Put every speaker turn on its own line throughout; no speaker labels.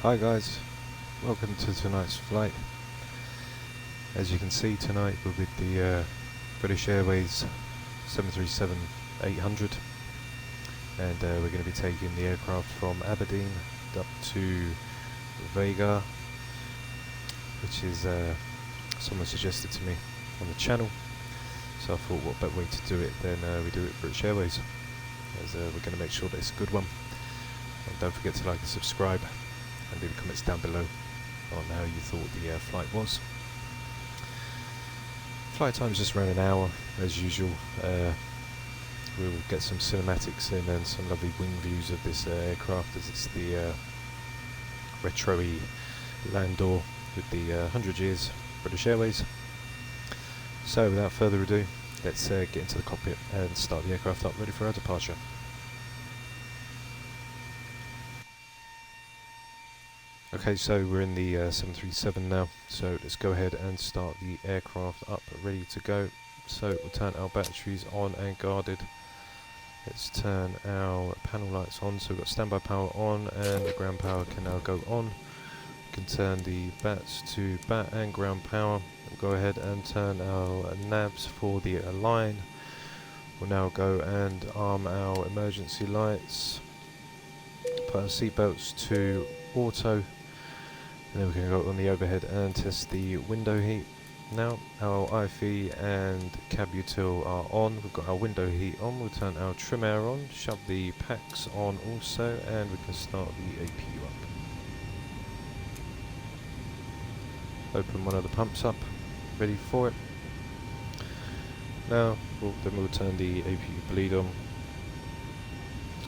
Hi guys, welcome to tonight's flight. As you can see tonight we're with the British Airways 737-800 and we're going to be taking the aircraft from Aberdeen up to Vagar, which is someone suggested to me on the channel, so I thought what better way to do it than we do it British Airways, as we're going to make sure that it's a good one. And don't forget to like and subscribe and leave comments down below on how you thought the flight was. Flight time's just around an hour as usual. We'll get some cinematics in and some lovely wing views of this aircraft, as it's the retro-y Lando with the 100 years British Airways. So without further ado, let's get into the cockpit and start the aircraft up ready for our departure. Okay, so we're in the 737 now, so let's go ahead and start the aircraft up, ready to go. So we'll turn our batteries on and guarded. Let's turn our panel lights on, so we've got standby power on and the ground power can now go on. We can turn the bats to bat and ground power. We'll go ahead and turn our navs for the align. We'll now go and arm our emergency lights, put our seatbelts to auto. And then we can go on the overhead and test the window heat. Now our IFE and cab util are on. We've got our window heat on. We'll turn our trim air on, shove the packs on also, and we can start the APU up. Open one of the pumps up, ready for it. Now then we'll turn the APU bleed on.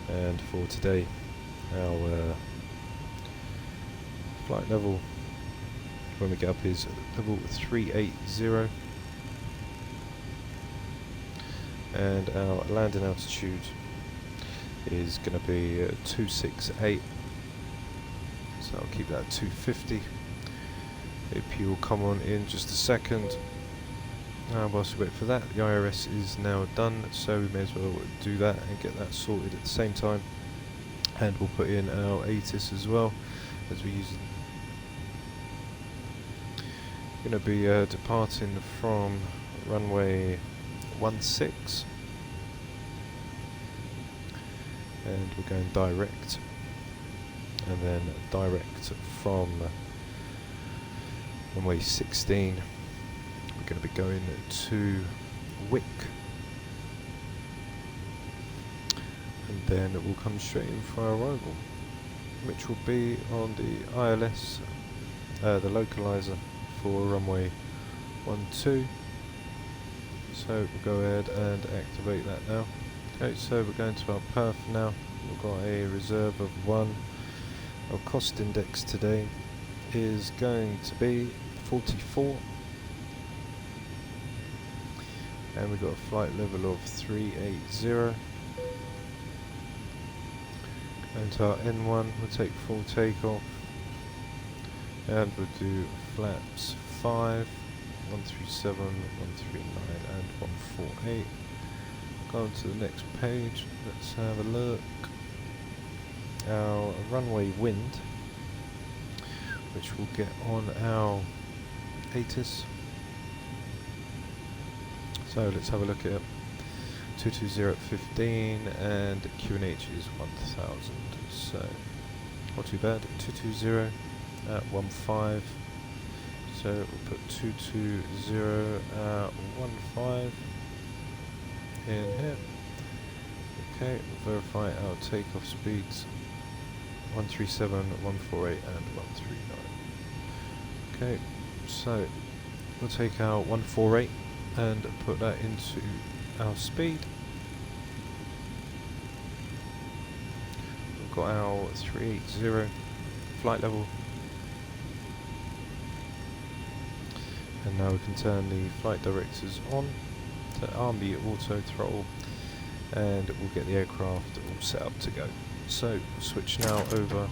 And for today, our flight level when we get up is level 380, and our landing altitude is going to be 268, so I'll keep that at 250. AP will come on in just a second. Whilst we wait for that, the IRS is now done, so we may as well do that and get that sorted at the same time. And we'll put in our ATIS as well, as we use it. Going to be departing from runway 16, and we're going direct, and then direct from runway 16 we're going to be going to Wick, and then we'll come straight in for our arrival, which will be on the ILS, the localizer for runway 12. So we'll go ahead and activate that now. Okay, so we're going to our perf now. We've got a reserve of 1. Our cost index today is going to be 44, and we've got a flight level of 380. Going to our N1, we'll take full takeoff, and we'll do flaps 5, 137, 139 and 148. Go on to the next page, let's have a look. Our runway wind, which we'll get on our ATIS. So let's have a look at 220 at 15 and QNH is 1000. So not too bad. 220 at 15. So we'll put 220 at 15 in here. Okay, we'll verify our takeoff speeds 137, 148 and 139. Okay, so we'll take our 148 and put that into our speed. We've got our 380 flight level. And now we can turn the flight directors on to arm the auto throttle, and we'll get the aircraft all set up to go. So switch now over.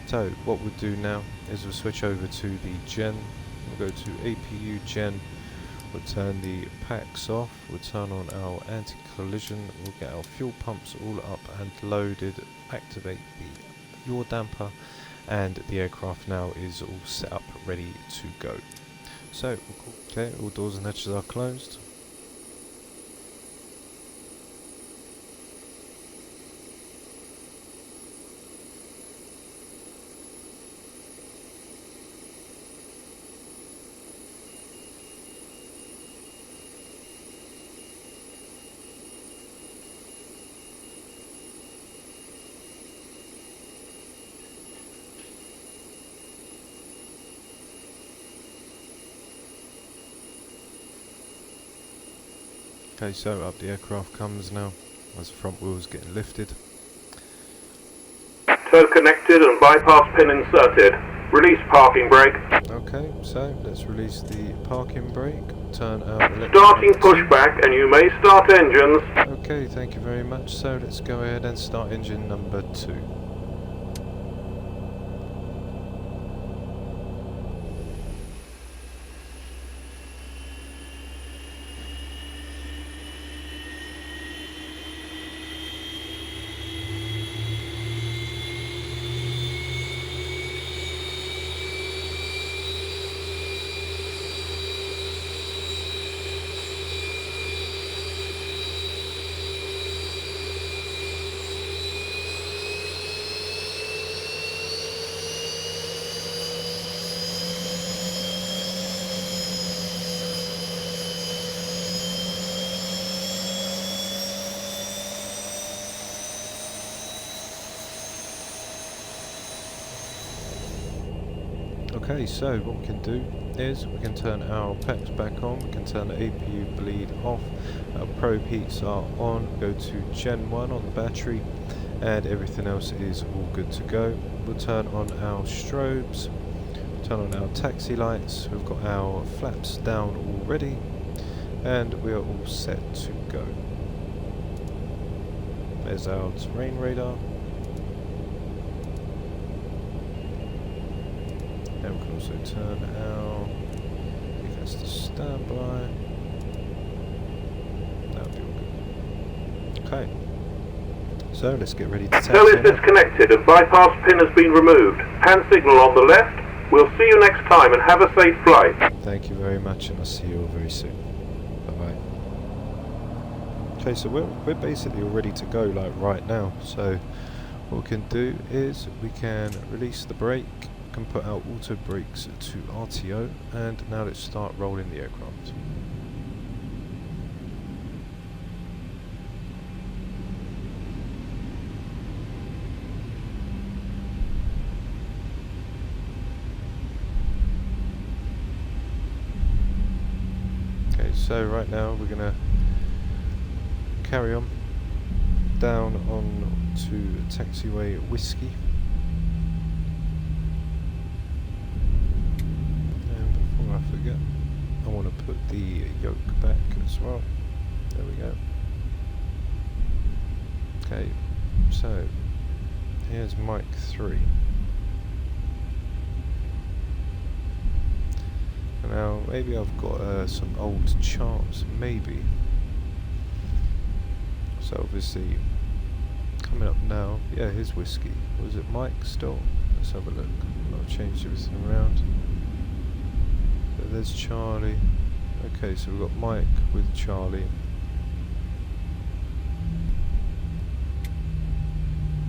So what we'll do now is we'll switch over to the gen. We'll go to APU gen We'll turn the packs off, we'll turn on our anti-collision, we'll get our fuel pumps all up and loaded, activate the yaw damper, and the aircraft now is all set up, ready to go. So, okay, all doors and hatches are closed. Okay, so up the aircraft comes now, as the front wheel's getting lifted.
Turn connected and bypass pin inserted. Release parking brake.
Okay, so let's release the parking brake, turn out
starting pushback, and you may start engines.
Okay, thank you very much. So let's go ahead and start engine number 2. Okay, so what we can do is we can turn our packs back on, we can turn the APU bleed off, our probe heats are on, go to Gen 1 on the battery, and everything else is all good to go. We'll turn on our strobes, turn on our taxi lights, we've got our flaps down already, and we are all set to go. There's our terrain radar. And we can also turn our defense to standby. That'll be all good. Okay. So let's get ready to taxi.
Tail is disconnected and bypass pin has been removed. Hand signal on the left. We'll see you next time and have a safe flight.
Thank you very much, and I'll see you all very soon. Bye bye. Okay, so we're basically all ready to go, like right now. So what we can do is we can release the brake. Can put our auto brakes to RTO, and now let's start rolling the aircraft. Okay, so right now we're gonna carry on down on to taxiway Whiskey. I forget, I want to put the yoke back as well. There we go. Okay, so here's mic 3. Now maybe I've got some old charts, maybe. So obviously coming up now, yeah, here's Whiskey. Was it Mike still? Let's have a look. I've changed everything around. There's Charlie. Okay, so we've got Mike with Charlie.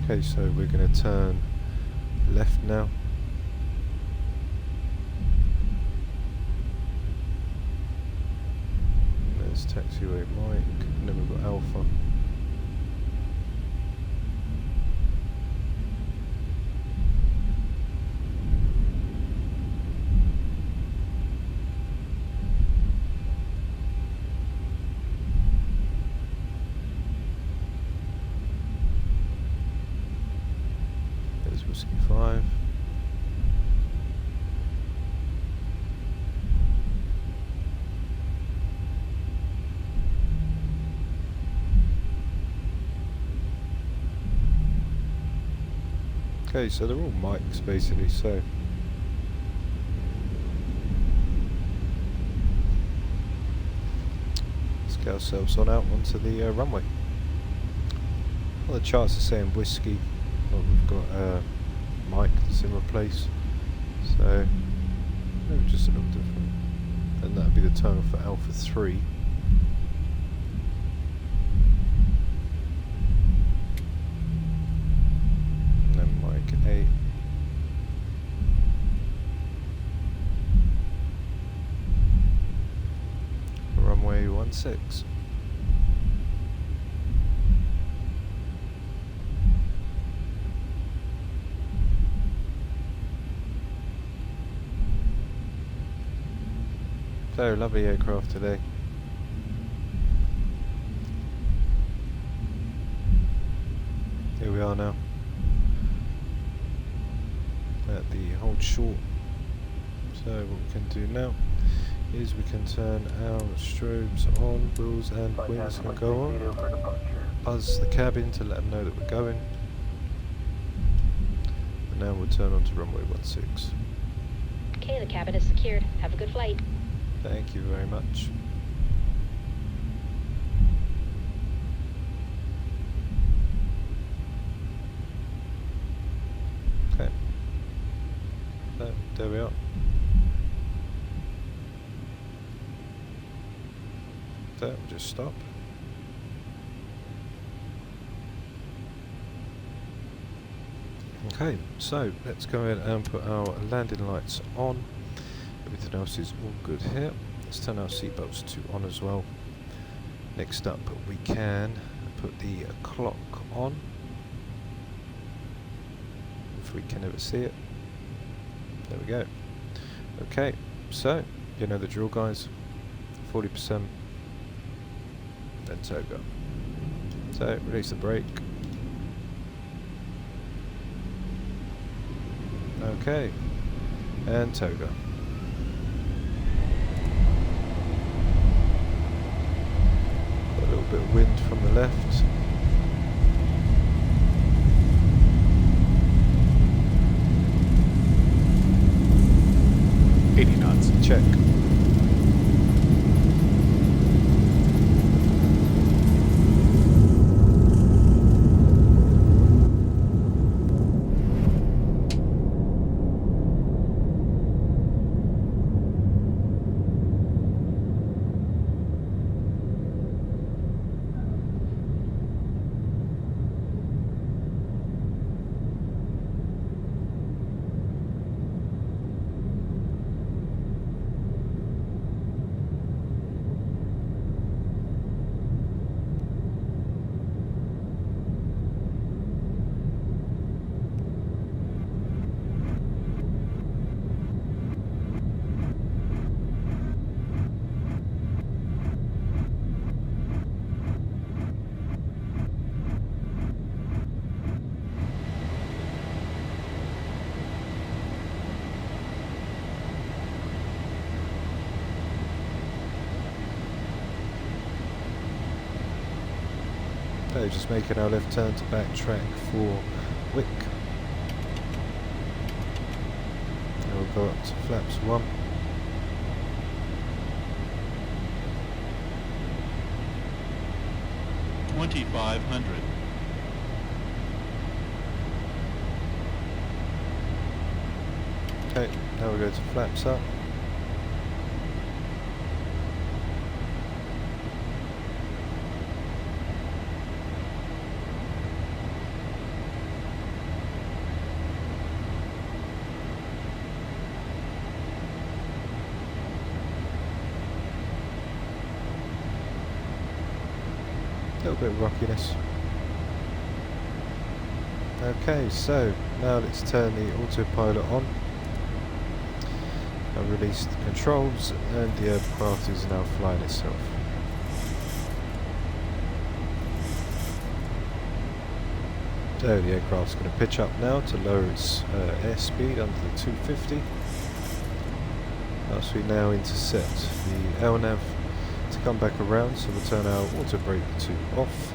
Okay, so we're going to turn left now. There's taxiway Mike, and then we've got Alpha. Whiskey 5. Okay, so they're all mics basically, so. get ourselves on out onto the runway. Well, the charts are saying whiskey. Well, we've got Mike that's in replace, so maybe just a little different. And that'd be the tonal for Alpha 3. And then Mike 8. Runway 16. So lovely aircraft today. Here we are now at the hold short. So what we can do now is we can turn our strobes on, wheels and wings can go on. Buzz the cabin to let them know that we're going. And now we'll turn on to runway 16.
Okay, the cabin is secured. Have a good flight.
Thank you very much. Okay. So, there we are. So, we'll just stop. Okay, so let's go ahead and put our landing lights on. Everything else is all good here. Let's turn our seatbelts to on as well. Next up, we can put the clock on. If we can ever see it. There we go. Okay, so you know the drill, guys. 40%. Then toga. So release the brake. Okay, and toga. Got a little bit of wind from the left. Check. Okay, just making our left turn to backtrack for Wick. Now we'll go up to flaps 1. Okay, now we go to flaps up. A little bit of rockiness. Okay, so now let's turn the autopilot on and release the controls, and the aircraft is now flying itself. So the aircraft's going to pitch up now to lower its airspeed under the 250. As we now intercept the LNAV to come back around, so we'll turn our auto brake to off.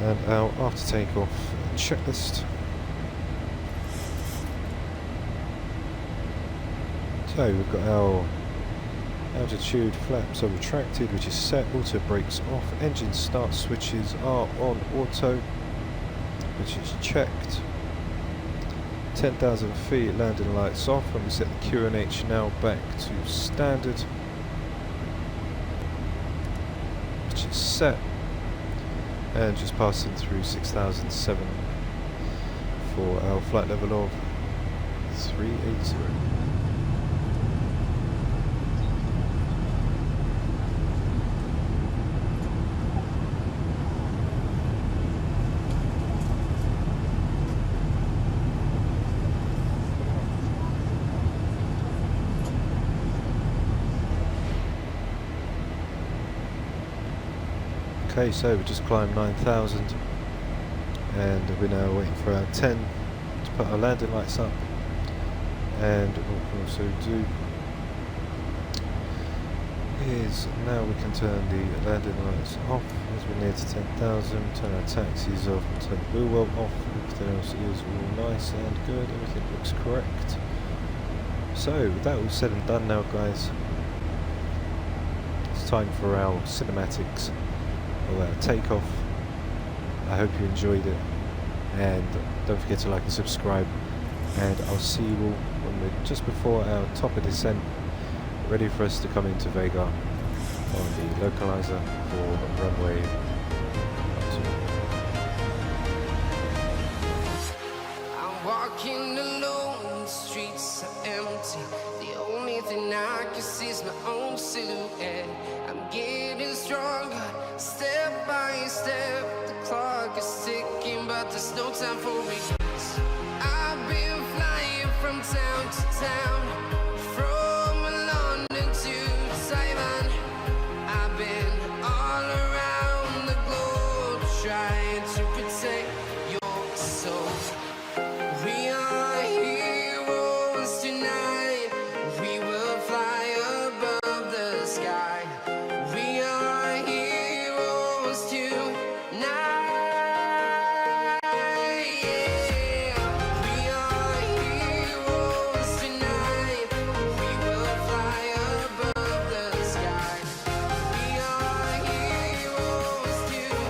And our after takeoff checklist. So we've got our Altitude, flaps are retracted, which is set, auto brakes off, engine start switches are on auto, which is checked. 10,000 feet, landing lights off, and we set the QNH now back to standard, which is set, and just passing through 6,007 for our flight level of 380. Okay, so we just climbed 9,000 and we're now waiting for our 10 to put our landing lights up, and what we can also do is now we can turn the landing lights off as we're near to 10,000, turn our taxis off and turn the wheel well off. Everything else is all nice and good, everything looks correct. So with that all said and done now guys, it's time for our cinematics of our takeoff. I hope you enjoyed it, and don't forget to like and subscribe, and I'll see you all when we're just before our top of descent, ready for us to come into Vagar on the localizer for runway 2.
I'm walking alone, the streets are empty. The only thing I can see is my own silhouette. I'm getting stronger, step by step. The clock is ticking, but there's no time for regrets. I've been flying from town to town, from London to Taiwan. I've been all around the globe trying to protect your soul. We are heroes tonight. We will fly above the sky. We are heroes tonight. Yeah. We are heroes tonight. We will fly above the sky. We are heroes tonight.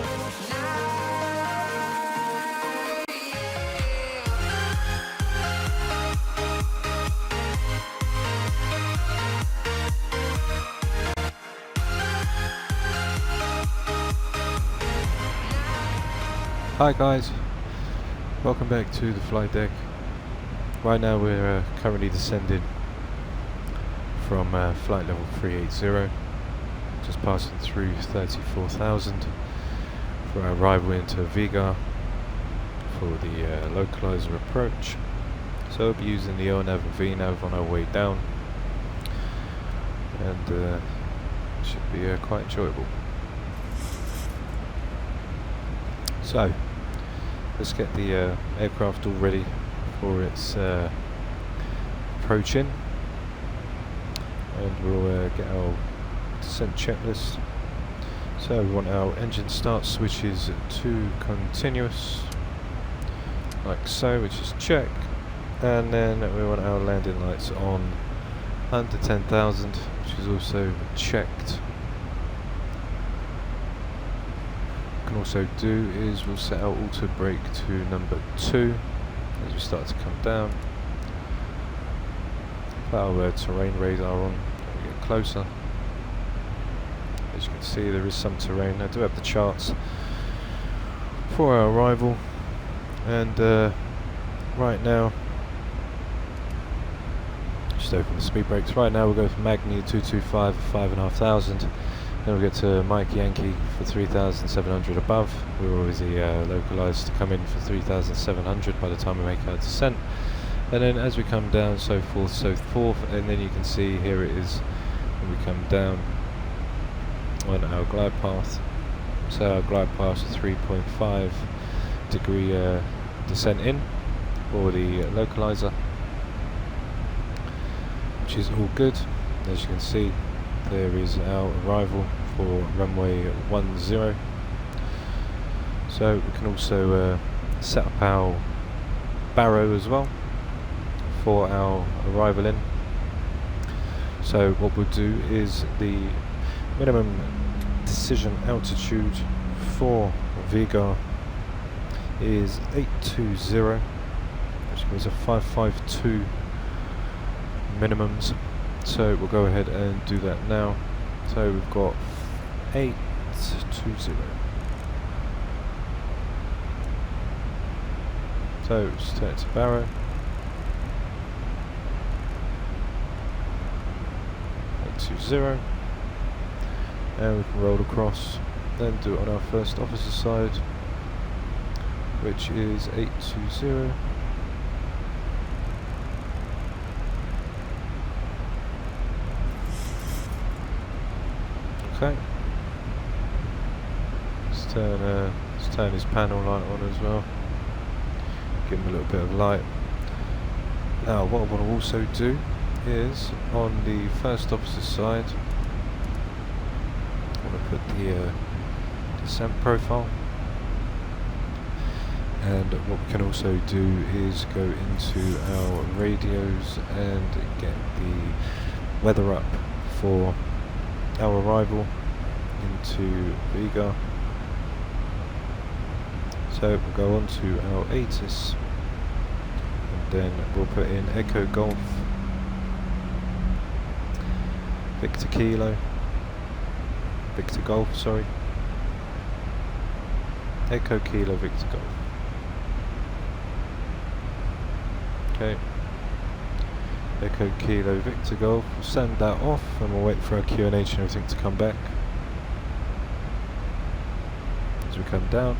Hi guys, welcome back to the flight deck. Right now we're currently descending from flight level 380, just passing through 34,000 for our arrival into Vagar for the localizer approach. So we'll be using the LNAV and VNAV on our way down, and it should be quite enjoyable. So let's get the aircraft all ready for its approach in, and we'll get our descent checklist. So we want our engine start switches to continuous, like so, which is check, and then we want our landing lights on under 10,000, which is also checked. Can also do is we'll set our auto brake to number 2 as we start to come down. Put our terrain radar on as we get closer. As you can see, there is some terrain. I do have the charts for our arrival, and right now, just open the speed brakes. Right now we'll go for Magni 225 5,500. Then we'll get to Mike Yankee for 3,700 above. We're obviously localised to come in for 3,700 by the time we make our descent. And then as we come down, so forth, and then you can see here it is when we come down on our glide path. So our glide path is 3.5 degree descent in for the localizer, which is all good. As you can see, there is our arrival for runway 10. So we can also set up our barrow as well for our arrival in. So what we'll do is the minimum decision altitude for Vagar is 820, which gives a 552 minimums. So we'll go ahead and do that now. So we've got 820. So just turn it to Faroe. 820. And we can roll across, then do it on our first officer side, which is 820. Okay. Let's turn his panel light on as well. Give him a little bit of light. Now what I want to also do is on the first officer side, I want to put the descent profile, and what we can also do is go into our radios and get the weather up for our arrival into Vagar. So we'll go on to our ASUS, and then we'll put in Echo Golf, Victor Golf, sorry. Echo Kilo Victor Golf. Okay. Echo Kilo Victor Golf. We'll send that off and we'll wait for our QNH and everything to come back. As we come down.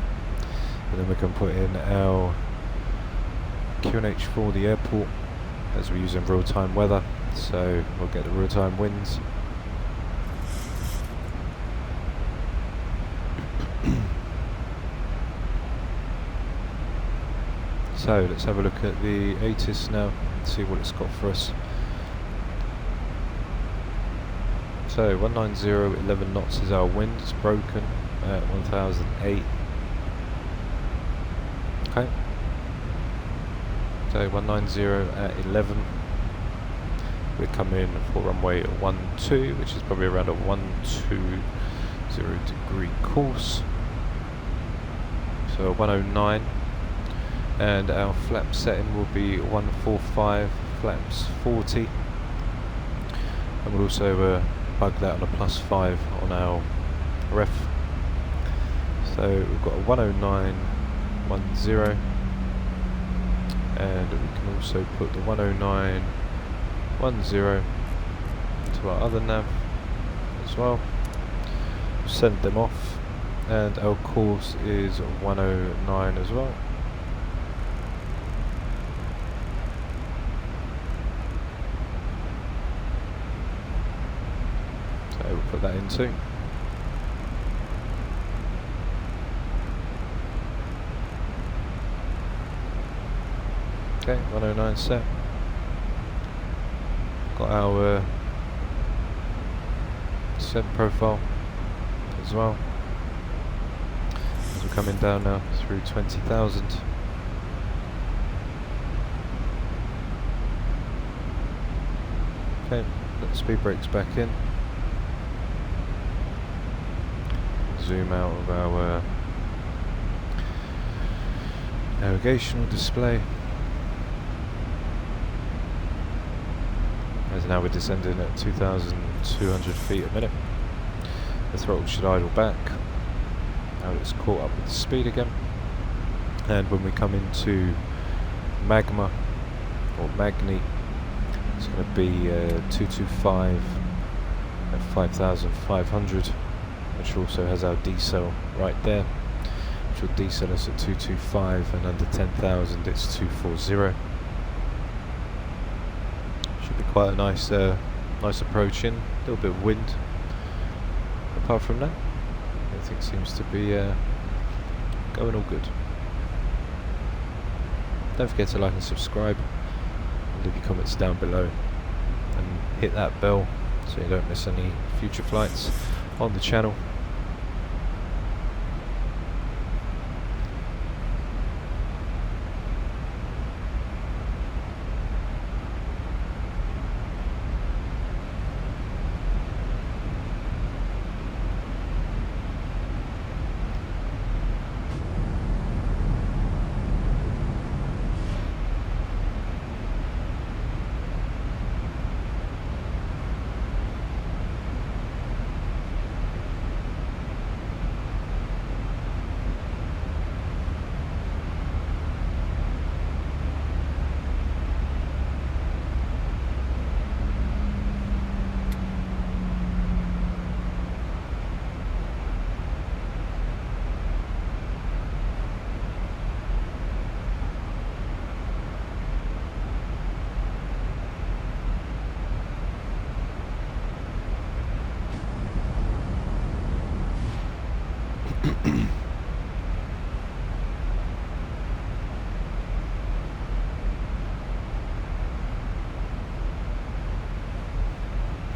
And then we can put in our QNH for the airport, as we're using real-time weather. So we'll get the real-time winds. So let's have a look at the ASUS now, see what it's got for us. So 190, 11 knots is our wind, it's broken at 1008. Okay. So 190 at 11. We come in for runway 12, which is probably around a 120 degree course. So 109. And our flap setting will be 145, flaps 40, and we'll also bug that on a +5 on our ref. So we've got a 109.10, and we can also put the 109.10 into our other nav as well. Send them off, and our course is 109 as well. We'll put that in too. Okay, 109 set. Got our descent profile as well. As we're coming down now through 20,000. Okay, put the speed brakes back in. Zoom out of our navigational display, as now we're descending at 2,200 feet a minute. The throttle should idle back. Now it's caught up with the speed again, and when we come into magma or magni, it's going to be 225 at 5,500. Which also has our decel right there, which will decel us at 225, and under 10,000 it's 240. Should be quite a nice approach in, a little bit of wind. Apart from that, everything seems to be going all good. Don't forget to like and subscribe, and leave your comments down below, and hit that bell so you don't miss any future flights on the channel.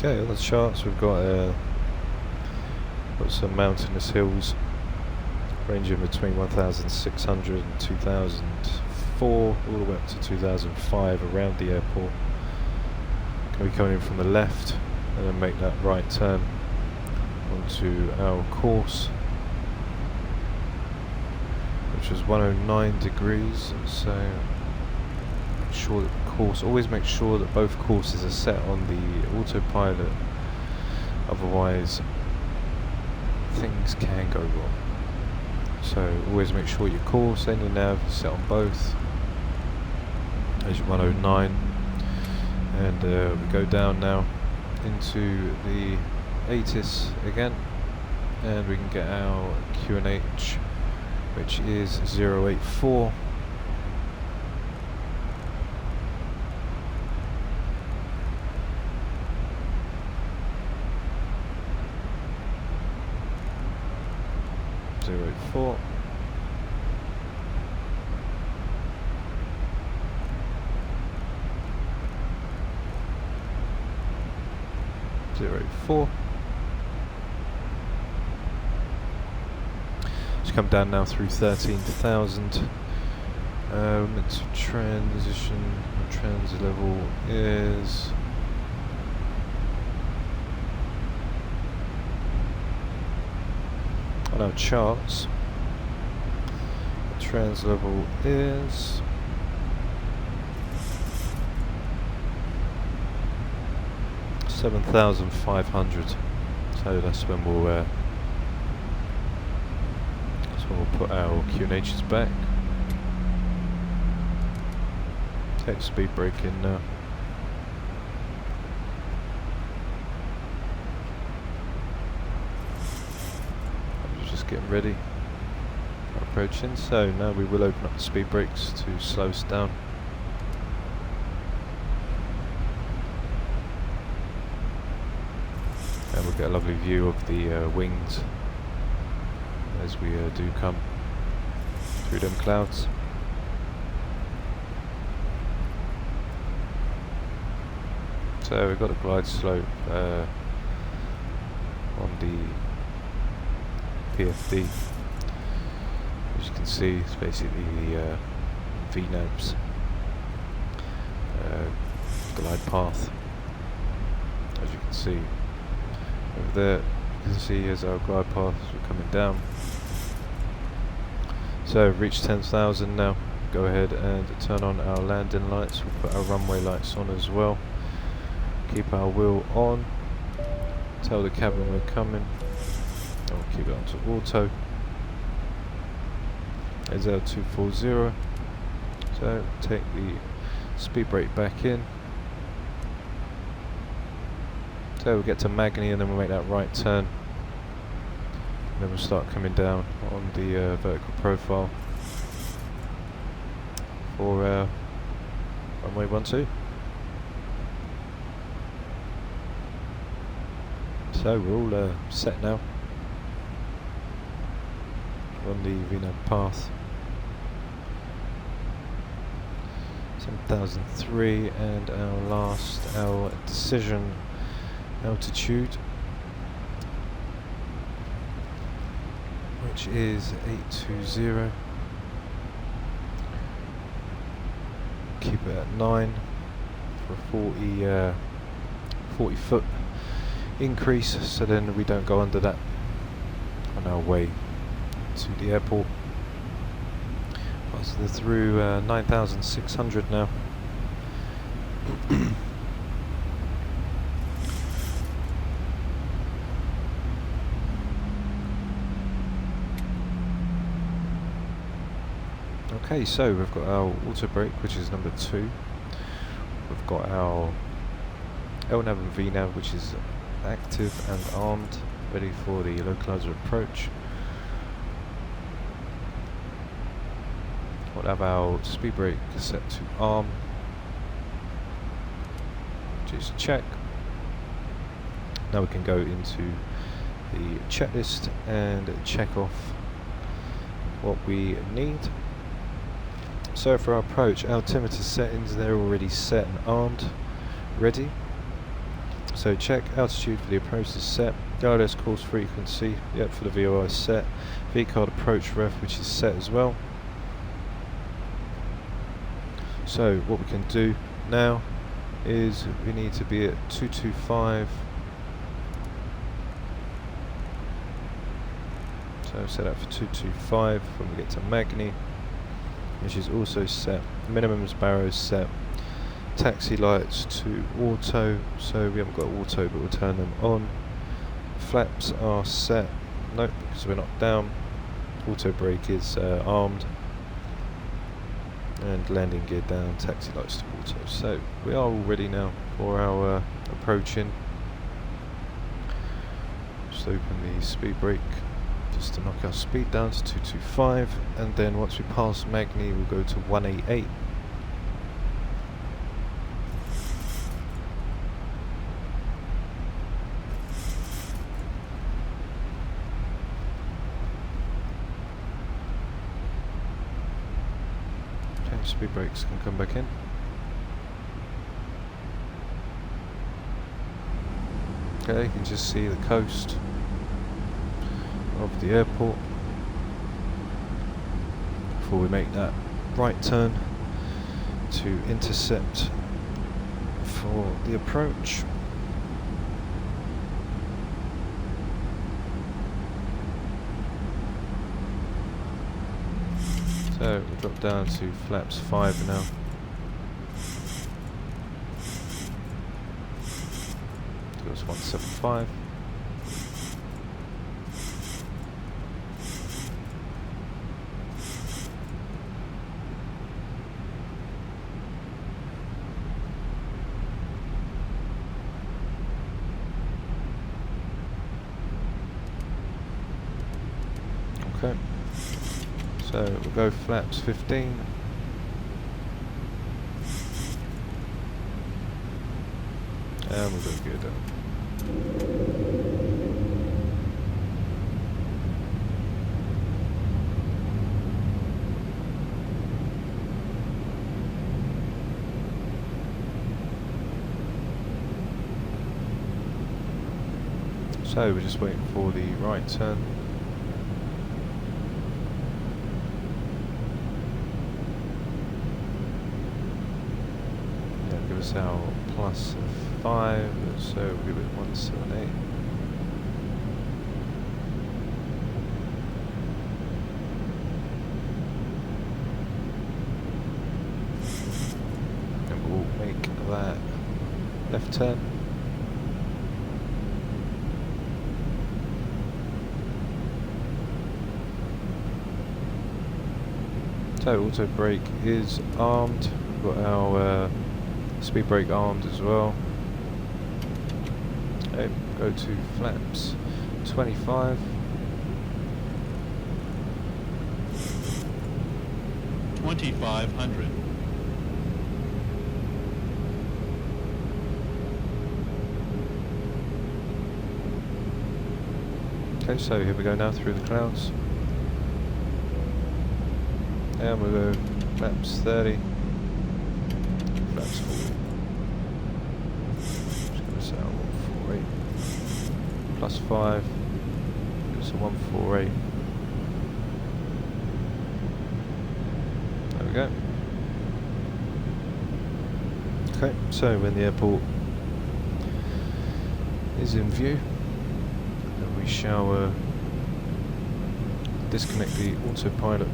Okay, on the charts we've got some mountainous hills ranging between 1,600 and 2,004 all the way up to 2,005 around the airport. Going to be coming in from the left and then make that right turn onto our course, which is 109 degrees. So make sure that the course, always make sure that both courses are set on the autopilot, otherwise things can go wrong. So always make sure your course and your nav is set on both. There's your 109, and we go down now into the ATIS again, and we can get our QNH, which is 084. Four. Just come down now through 13,000. It's transition. Trans level is on our charts. The trans level is 7,500. So that's when we'll put our QNHs back. Take speed brake in now. Getting ready, approaching. So now we will open up the speed brakes to slow us down. And we'll get a lovely view of the wings as we do come through them clouds. So we've got a glide slope on the PFD. As you can see, it's basically the VNAV's glide path. As you can see over there, you can see as our glide paths are coming down. So we've reached 10,000 now. Go ahead and turn on our landing lights. We'll put our runway lights on as well. Keep our wheel on. Tell the cabin we're coming. I'll keep it on to auto. There's our 240. So take the speed brake back in. So we'll get to Magny and then we'll make that right turn. And then we'll start coming down on the vertical profile for runway 12. So we're all set now on the VNAV path. 7,003 and our decision altitude, which is 820. Keep it at 9 for a 40 foot increase, so then we don't go under that on our way to the airport. So they're through 9,600 now. Okay, so we've got our auto brake, which is number 2. We've got our LNAV and VNAV, which is active and armed, ready for the localizer approach. We'll have our speed brake set to arm, which is check. Now we can go into the checklist and check off what we need. So for our approach, altimeter settings, they're already set and armed, ready. So check altitude for the approach is set, ILS course frequency, yep, for the VOI is set, VCARD approach ref which is set as well. So what we can do now is we need to be at 225. So set up for 225 when we get to Magni, which is also set. Minimums barrows set. Taxi lights to auto, so we haven't got auto but we'll turn them on. Flaps are set, nope, because we're not down. Auto brake is armed. And landing gear down, taxi lights to auto. So we are all ready now for our approaching. Just open the speed brake just to knock our speed down to 225, and then once we pass Magni we'll go to 188. Speed brakes can come back in. Okay, you can just see the coast of the airport before we make that right turn to intercept for the approach. So we'll drop down to flaps 5 now. So it's 175. Okay. So we'll go flaps 15. And we'll go good. So we're just waiting for the right turn. Us our plus 5, so we'll give it 178. And we'll make that left turn. So auto brake is armed. We've got our speed brake armed as well. Okay, go to flaps 25.
2500.
Okay, so here we go now through the clouds. And we'll go flaps 30. Flaps 40. Just going to set out 148. Plus 5. Goes to 148. There we go. Okay, so when the airport is in view, then we shall disconnect the autopilot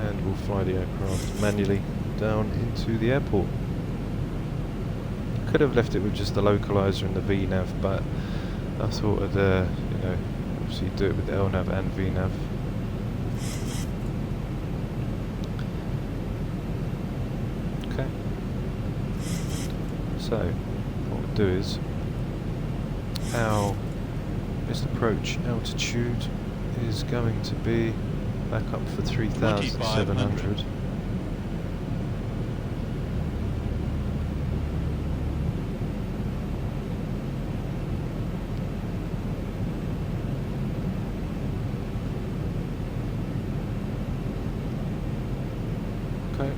and we'll fly the aircraft manually down into the airport. Could have left it with just the localizer and the VNav, but I thought I'd, you know, obviously do it with the LNav and VNav. Okay. So what we'll do is our best approach altitude is going to be back up for 3,700. Okay.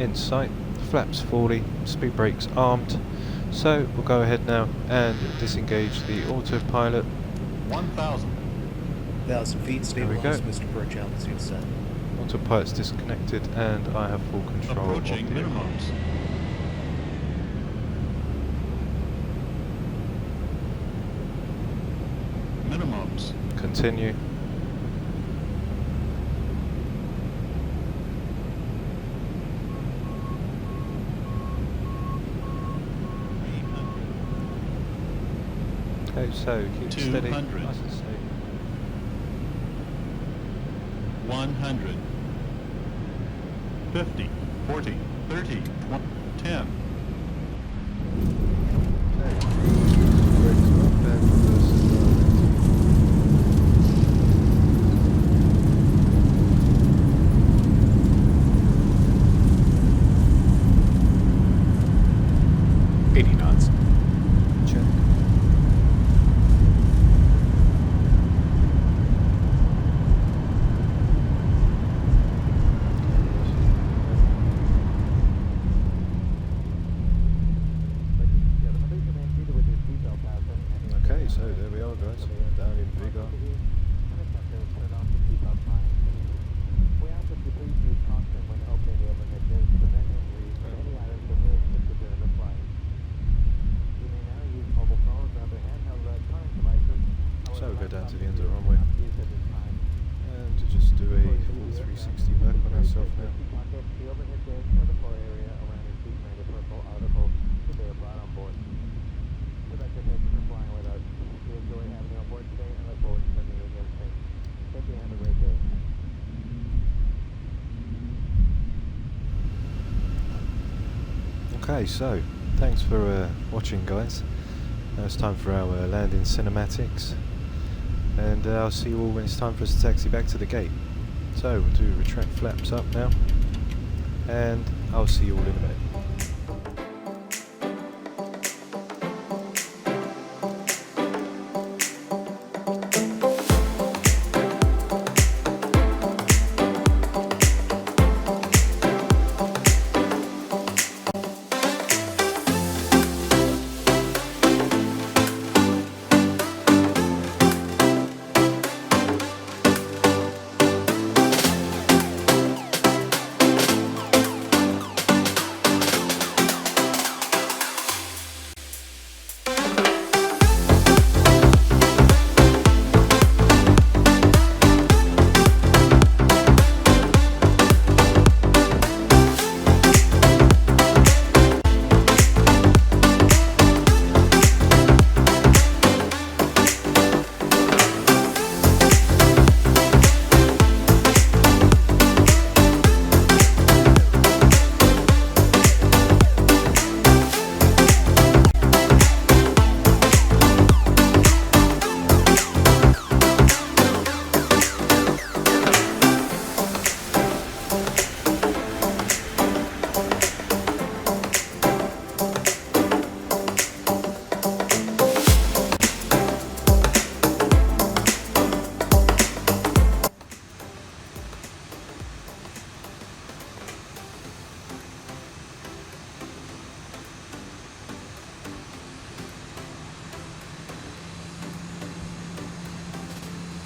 in sight, flaps 40, speed brakes armed. So we'll go ahead now and disengage the autopilot.
1,000.
1,000 feet,
There we
stabilized,
go.
Mr. Perch, altitude set.
Autopilot's disconnected and I have full control
Approaching
of the aircraft.
minimums. Minimums.
Continue. Okay, so keep steady.
200.
Nice and steady.
100. 50. 40. 30. 20. 10.
Okay, so there we are, guys, down in Vagar. So we'll go down to the end of the runway and to just do a full 360 back on ourselves now. Okay, so thanks for watching, guys. Now it's time for our landing cinematics, and I'll see you all when it's time for us to taxi back to the gate. So we'll do retract flaps up now, and I'll see you all in a minute.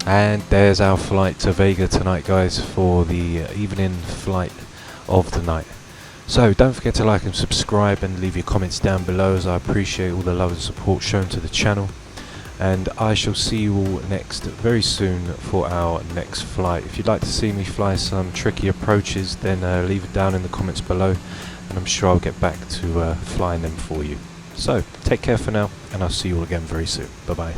And there's our flight to Vagar tonight, guys, for the evening flight of the night. So don't forget to like and subscribe and leave your comments down below, as I appreciate all the love and support shown to the channel. And I shall see you all next very soon for our next flight. If you'd like to see me fly some tricky approaches, then leave it down in the comments below, and I'm sure I'll get back to flying them for you. So take care for now, and I'll see you all again very soon. Bye bye.